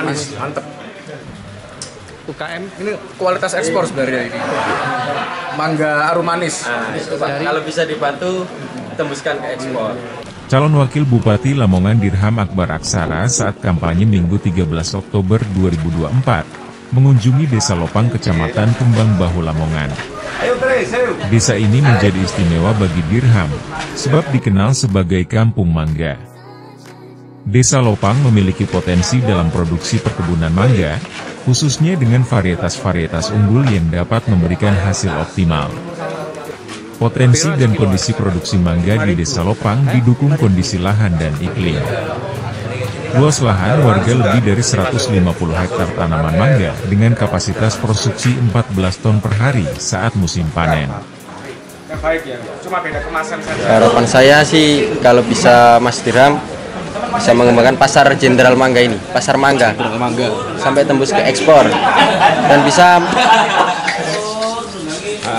Manis, mantep. UKM Ini kualitas ekspor sebenarnya ini. Mangga arum manis. Kalau bisa dibantu, tembuskan ke ekspor. Calon Wakil Bupati Lamongan Dirham Akbar Aksara saat kampanye Minggu 13 Oktober 2024 mengunjungi Desa Lopang, Kecamatan Kembang Bahu, Lamongan. Desa ini menjadi istimewa bagi Dirham, sebab dikenal sebagai Kampung Mangga. Desa Lopang memiliki potensi dalam produksi perkebunan mangga, khususnya dengan varietas-varietas unggul yang dapat memberikan hasil optimal. Potensi dan kondisi produksi mangga di Desa Lopang didukung kondisi lahan dan iklim. Luas lahan warga lebih dari 150 hektar tanaman mangga dengan kapasitas produksi 14 ton per hari saat musim panen. Harapan saya sih kalau bisa Mas Dirham bisa mengembangkan pasar jenderal mangga ini, pasar mangga, sampai tembus ke ekspor dan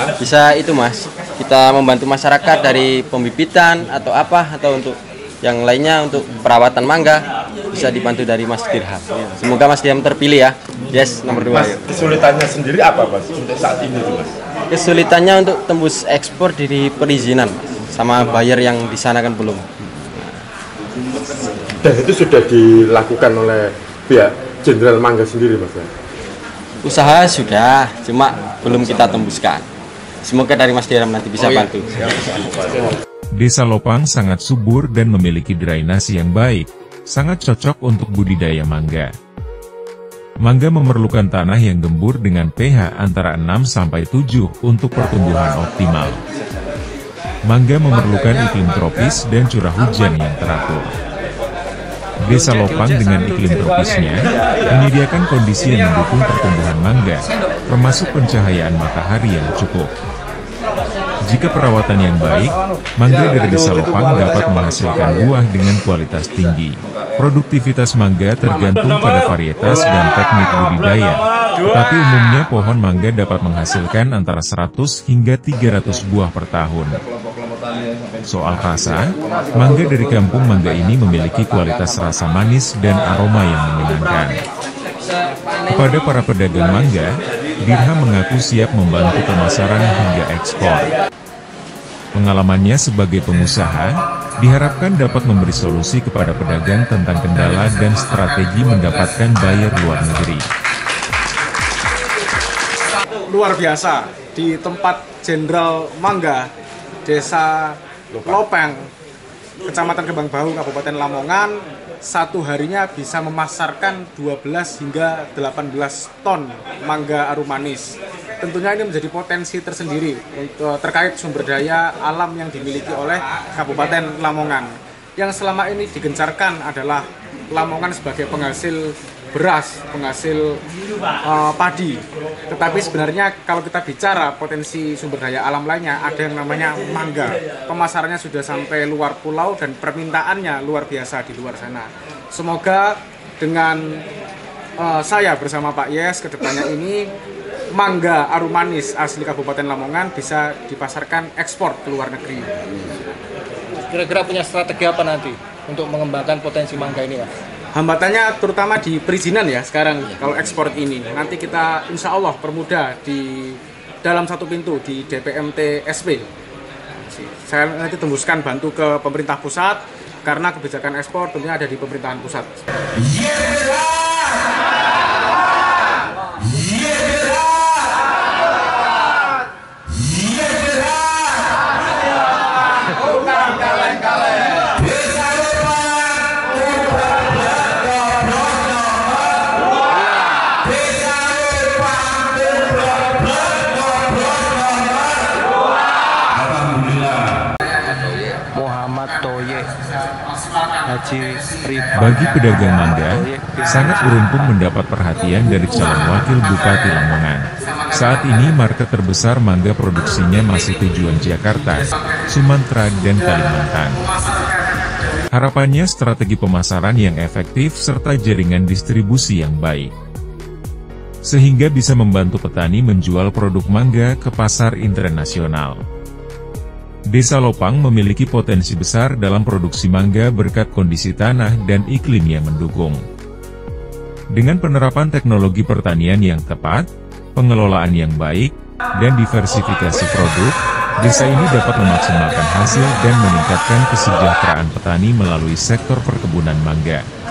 bisa itu Mas, kita membantu masyarakat dari pembibitan atau apa atau untuk yang lainnya untuk perawatan mangga bisa dibantu dari Mas Dirham. Semoga Mas Dirham terpilih ya. Yes, nomor 2. Mas, kesulitannya sendiri apa Mas untuk saat ini Mas? Kesulitannya untuk tembus ekspor dari perizinan sama buyer yang di sana kan belum. Dan itu sudah dilakukan oleh pihak Jenderal Mangga sendiri Mas? Usaha sudah, cuma belum kita tembuskan. Semoga dari Mas Dirham nanti bisa bantu. Desa Lopang sangat subur dan memiliki drainase yang baik, sangat cocok untuk budidaya mangga. Mangga memerlukan tanah yang gembur dengan pH antara 6-7 untuk pertumbuhan optimal. Mangga memerlukan iklim tropis dan curah hujan yang teratur. Desa Lopang dengan iklim tropisnya menyediakan kondisi yang mendukung pertumbuhan mangga, termasuk pencahayaan matahari yang cukup. Jika perawatan yang baik, mangga dari Desa Lopang dapat menghasilkan buah dengan kualitas tinggi. Produktivitas mangga tergantung pada varietas dan teknik budidaya, tetapi umumnya pohon mangga dapat menghasilkan antara 100 hingga 300 buah per tahun. Soal rasa, mangga dari Kampung Mangga ini memiliki kualitas rasa manis dan aroma yang menyenangkan. Kepada para pedagang mangga, Dirham mengaku siap membantu pemasaran hingga ekspor. Pengalamannya sebagai pengusaha, diharapkan dapat memberi solusi kepada pedagang tentang kendala dan strategi mendapatkan buyer luar negeri. Luar biasa, di tempat Jenderal Mangga, Desa Lopang, Kecamatan Kembang Bahu, Kabupaten Lamongan, satu harinya bisa memasarkan 12 hingga 18 ton mangga arum manis. Tentunya ini menjadi potensi tersendiri terkait sumber daya alam yang dimiliki oleh Kabupaten Lamongan. Yang selama ini digencarkan adalah Lamongan sebagai penghasil beras, penghasil padi. Tetapi sebenarnya kalau kita bicara potensi sumber daya alam lainnya, ada yang namanya mangga. Pemasarannya sudah sampai luar pulau dan permintaannya luar biasa di luar sana. Semoga dengan saya bersama Pak Yes kedepannya ini, mangga arum manis asli Kabupaten Lamongan bisa dipasarkan ekspor ke luar negeri. kira-kira punya strategi apa nanti untuk mengembangkan potensi mangga ini, Mas? Hambatannya terutama di perizinan ya sekarang kalau ekspor ini. Nanti kita insya Allah permudah di dalam satu pintu di DPMT SP. Saya nanti tembuskan bantu ke pemerintah pusat karena kebijakan ekspor tentunya ada di pemerintahan pusat. Bagi pedagang mangga, sangat beruntung mendapat perhatian dari calon wakil Bupati Lamongan. Saat ini market terbesar mangga produksinya masih tujuan Jakarta, Sumatera, dan Kalimantan. Harapannya strategi pemasaran yang efektif serta jaringan distribusi yang baik, sehingga bisa membantu petani menjual produk mangga ke pasar internasional. Desa Lopang memiliki potensi besar dalam produksi mangga berkat kondisi tanah dan iklim yang mendukung. Dengan penerapan teknologi pertanian yang tepat, pengelolaan yang baik, dan diversifikasi produk, desa ini dapat memaksimalkan hasil dan meningkatkan kesejahteraan petani melalui sektor perkebunan mangga.